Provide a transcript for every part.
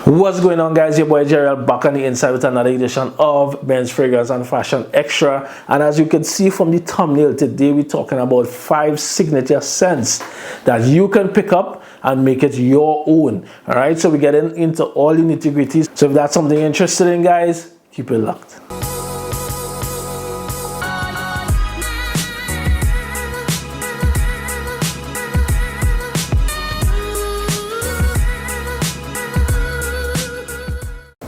What's going on, guys? Your boy Gerald back on the inside with another edition of Men's Fragrance and Fashion Extra. And as you can see from the thumbnail, today we're talking about 5 signature scents that you can pick up and make it your own. All right, so we're getting into all the nitty-gritties. So if that's something you're interested in, guys, keep it locked.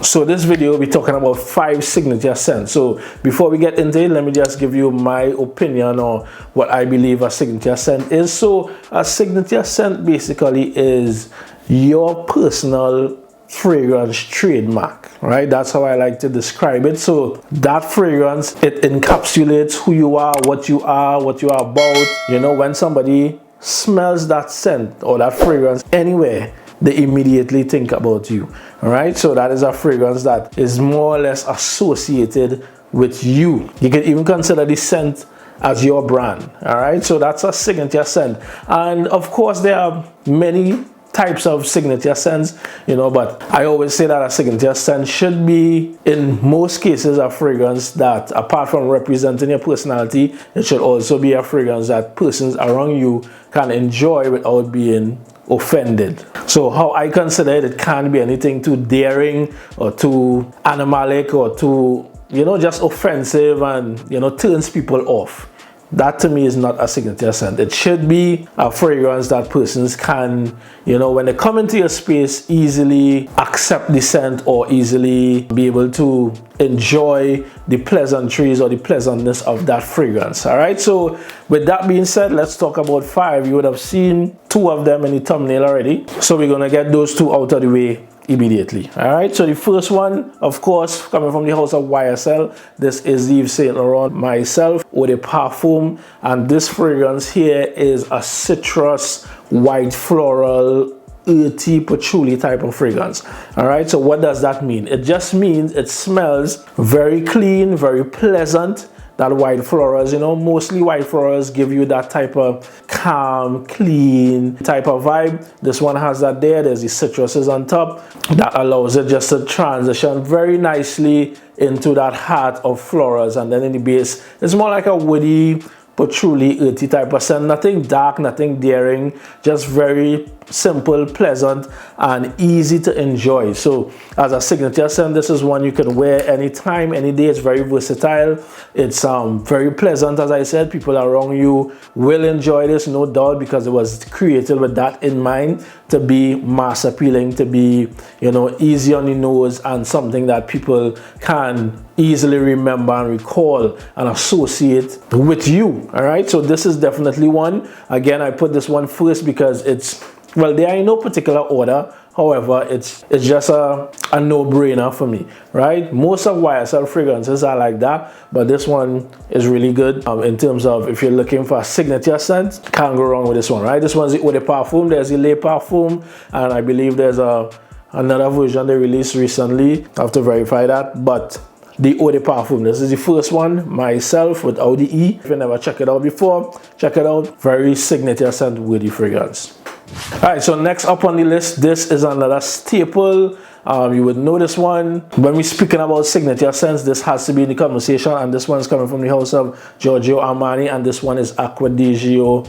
So this video we'll be talking about 5 signature scents. So before we get into it, let me just give you my opinion on what I believe a signature scent is. So a signature scent basically is your personal fragrance trademark, right? That's how I like to describe it. So that fragrance, it encapsulates who you are, what you are about. You know, when somebody smells that scent or that fragrance anywhere, they immediately think about you. All right, so that is a fragrance that is more or less associated with you. You can even consider the scent as your brand. All right, so that's a signature scent. And of course there are many types of signature scents, you know, but I always say that a signature scent should be, in most cases, a fragrance that, apart from representing your personality, it should also be a fragrance that persons around you can enjoy without being offended. So how I consider it, it can't be anything too daring or too animalic or too, you know, just offensive and, you know, turns people off. That to me is not a signature scent. It should be a fragrance that persons can, you know, when they come into your space, easily accept the scent or easily be able to enjoy the pleasantries or the pleasantness of that fragrance. All right, so with that being said, let's talk about 5. You would have seen 2 of them in the thumbnail already, so we're gonna get those 2 out of the way immediately. All right, so the first one, of course, coming from the house of YSL, this is Yves Saint Laurent Myself Eau de Parfum, and this fragrance here is a citrus, white floral, earthy, patchouli type of fragrance. All right, so what does that mean? It just means it smells very clean, very pleasant. That white florals, you know, mostly white florals give you that type of calm, clean type of vibe. This one has that there. There's the citruses on top that allows it just to transition very nicely into that heart of florals, and then in the base it's more like a woody, patchouli, earthy type of scent. Nothing dark, nothing daring, just very simple, pleasant, and easy to enjoy. So as a signature scent, this is one you can wear anytime, any day. It's very versatile. It's very pleasant. As I said, people around you will enjoy this, no doubt, because it was created with that in mind, to be mass appealing, to be, you know, easy on the nose, and something that people can easily remember and recall and associate with you. All right, so this is definitely one. Again, I put this one first because it's, well, they are in no particular order. However, it's just a no-brainer for me, right? Most of YSL fragrances are like that, but this one is really good in terms of, if you're looking for a signature scent, can't go wrong with this one, right? This one's the Eau de Parfum. There's the Le Parfum, and I believe there's another version they released recently. I have to verify that, but the Eau de Parfum, this is the first one, Myself, without the E. If you never checked it out before, check it out. Very signature scent worthy fragrance. All right, so next up on the list, this is another staple. You would know this one. When we're speaking about signature scents, this has to be in the conversation, and this one is coming from the house of Giorgio Armani, and this one is Acqua di Gio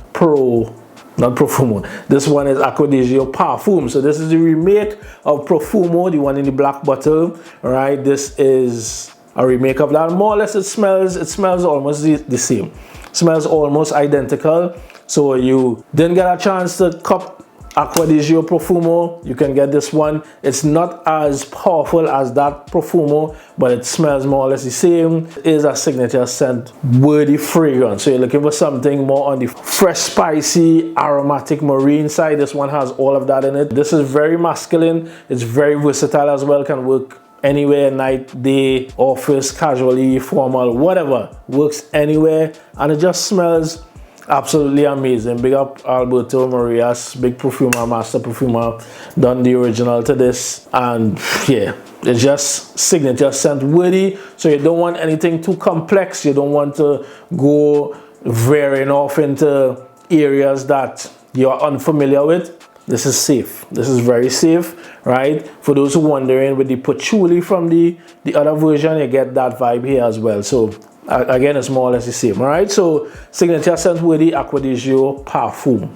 not Profumo. This one is Acqua di Gio Parfum. So this is the remake of Profumo, the one in the black bottle. All right, this is a remake of that. More or less, it smells almost the same. It smells almost identical. So you didn't get a chance to cop Acqua di Gio Profumo, you can get this one. It's not as powerful as that Profumo, but it smells more or less the same. It is a signature scent worthy fragrance. So you're looking for something more on the fresh, spicy, aromatic, marine side. This one has all of that in it. This is very masculine. It's very versatile as well. Can work anywhere, night, day, office, casually, formal, whatever. Works anywhere, and it just smells absolutely amazing. Big up Alberto Marias, big perfumer, master perfumer, done the original to this, and yeah, it's just signature scent worthy. So you don't want anything too complex. You don't want to go veering off into areas that you're unfamiliar with. this is safe. This is very safe, right? For those who wondering, with the patchouli from the other version, you get that vibe here as well. So again, it's more or less the same. All right, so signature scent worthy Acqua di Gio Parfum.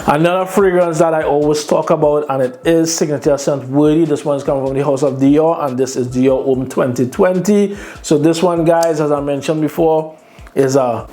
Another fragrance that I always talk about, and it is signature scent worthy. This one is coming from the house of Dior, and this is Dior Homme 2020. So this one, guys, as I mentioned before, is a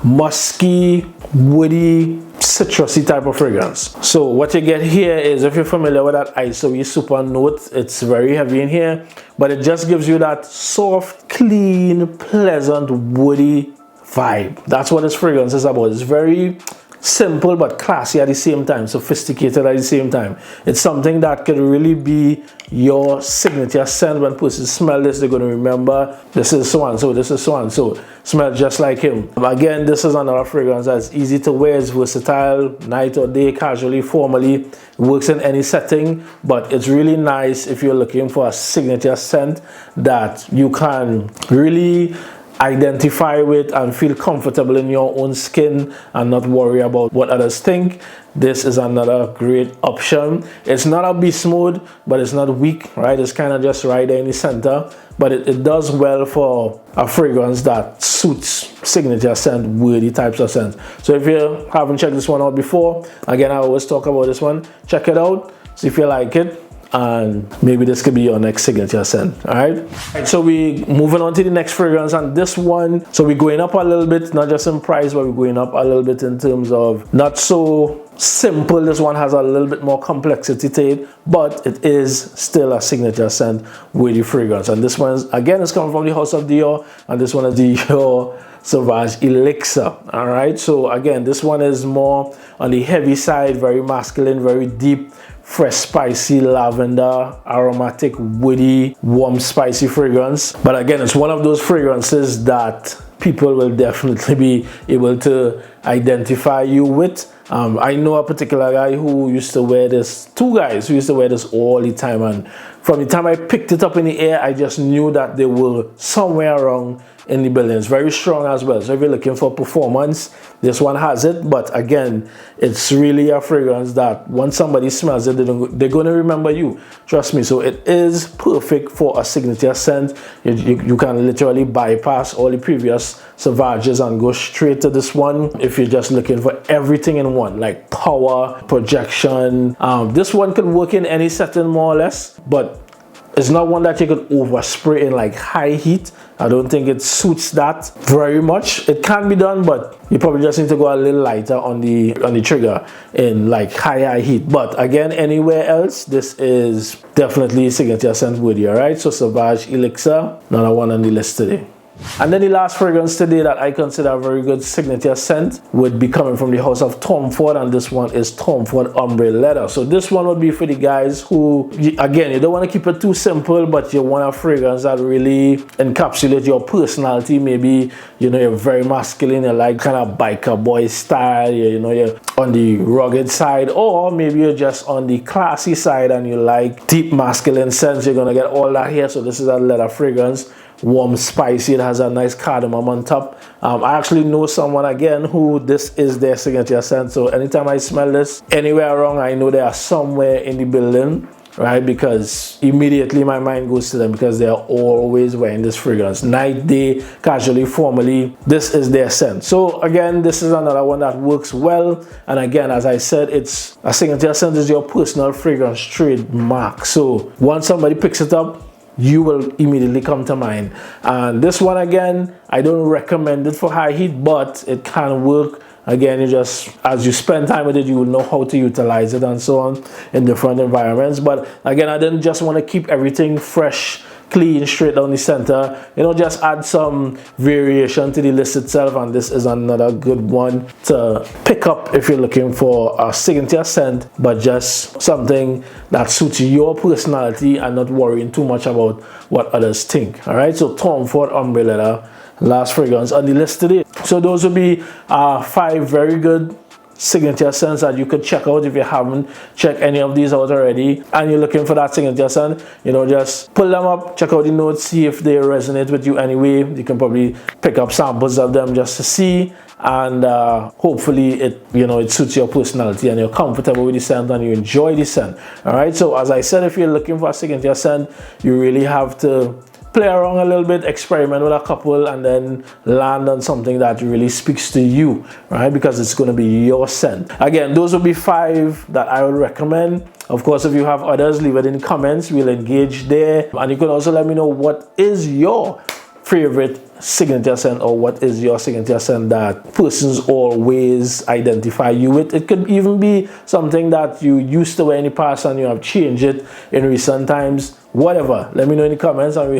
musky, woody, citrusy type of fragrance. So what you get here is, if you're familiar with that isoe super note, it's very heavy in here, but it just gives you that soft, clean, pleasant, woody vibe. That's what this fragrance is about. It's very simple but classy at the same time, sophisticated at the same time. It's something that could really be your signature scent. When persons smell this, they're going to remember this is so and so, this is so and so. Smell just like him. Again, this is another fragrance that's easy to wear. It's versatile, night or day, casually, formally. It works in any setting, but it's really nice if you're looking for a signature scent that you can really identify with and feel comfortable in your own skin and not worry about what others think. This is another great option. It's not a beast mode, but it's not weak, right? It's kind of just right there in the center, but it does well for a fragrance that suits signature scent worthy types of scent. So if you haven't checked this one out before, again, I always talk about this one. Check it out, see if you like it, and maybe this could be your next signature scent. All right, so we moving on to the next fragrance, and this one, so we're going up a little bit, not just in price, but we're going up a little bit in terms of not so simple. This one has a little bit more complexity to it, but it is still a signature scent worthy fragrance. And this one is, again, is coming from the house of Dior, and this one is Dior Sauvage Elixir. All right, so again, this one is more on the heavy side, very masculine, very deep, fresh, spicy, lavender, aromatic, woody, warm, spicy fragrance. But again, it's one of those fragrances that people will definitely be able to identify you with. I know a particular guy who used to wear this, two guys who used to wear this all the time, and from the time I picked it up in the air, I just knew that they were somewhere around in the building. It's very strong as well, so if you're looking for performance, this one has it. But again, it's really a fragrance that once somebody smells it, they're going to remember you, trust me. So it is perfect for a signature scent. You can literally bypass all the previous Sauvages and go straight to this one if you're just looking for everything in one, like power, projection. This one can work in any setting more or less, but it's not one that you could overspray in like high heat. I don't think it suits that very much. It can be done, but you probably just need to go a little lighter on the trigger in like high heat. But again, anywhere else, this is definitely signature scent worthy. All right, so Sauvage Elixir, another one on the list today. And then the last fragrance today that I consider a very good signature scent would be coming from the house of Tom Ford, and this one is Tom Ford Ombre Leather. So this one would be for the guys who, again, you don't want to keep it too simple, but you want a fragrance that really encapsulates your personality. Maybe, you know, you're very masculine, you like kind of biker boy style, you know, you're on the rugged side, or maybe you're just on the classy side and you like deep masculine scents. You're gonna get all that here. So this is a leather fragrance. Warm, spicy, it has a nice cardamom on top. I actually know someone, again, who this is their signature scent. So anytime I smell this anywhere around, I know they are somewhere in the building, right? Because immediately my mind goes to them, because they are always wearing this fragrance. Night, day, casually, formally, this is their scent. So again, this is another one that works well. And again, as I said, it's a signature scent is your personal fragrance trademark. So once somebody picks it up, you will immediately come to mind. And this one, again, I don't recommend it for high heat, but it can work. Again, you just, as you spend time with it, you will know how to utilize it and so on in different environments. But again, I didn't just want to keep everything fresh, clean, straight down the center. You know, just add some variation to the list itself, and this is another good one to pick up if you're looking for a signature scent, but just something that suits your personality and not worrying too much about what others think. All right, so Tom Ford Ombre Leather, last fragrance on the list today. So those will be 5 very good signature scents that you could check out if you haven't checked any of these out already and you're looking for that signature scent. You know, just pull them up, check out the notes, see if they resonate with you anyway. You can probably pick up samples of them just to see, and hopefully it suits your personality and you're comfortable with the scent and you enjoy the scent. All right, so as I said, if you're looking for a signature scent, you really have to play around a little bit, experiment with a couple, and then land on something that really speaks to you, right? Because it's going to be your scent. Again, those would be 5 that I would recommend. Of course, if you have others, leave it in the comments. We'll engage there. And you can also let me know what is your favorite signature scent, or what is your signature scent that persons always identify you with. It could even be something that you used to wear in the past and you have changed it in recent times. Whatever, let me know in the comments and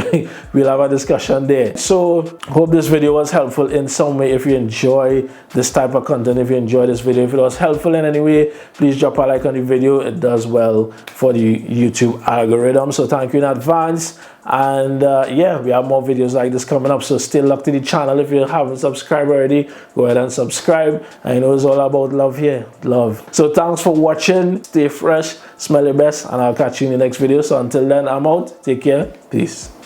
we'll have a discussion there. So hope this video was helpful in some way. If you enjoy this type of content, if you enjoy this video, if it was helpful in any way, please drop a like on the video. It does well for the YouTube algorithm, so thank you in advance. And yeah, we have more videos like this coming up, so stay locked to the channel. If you haven't subscribed already, go ahead and subscribe. I know it's all about love here, love. So thanks for watching. Stay fresh, smell your best, and I'll catch you in the next video. So until then, I'm out. Take care. Peace.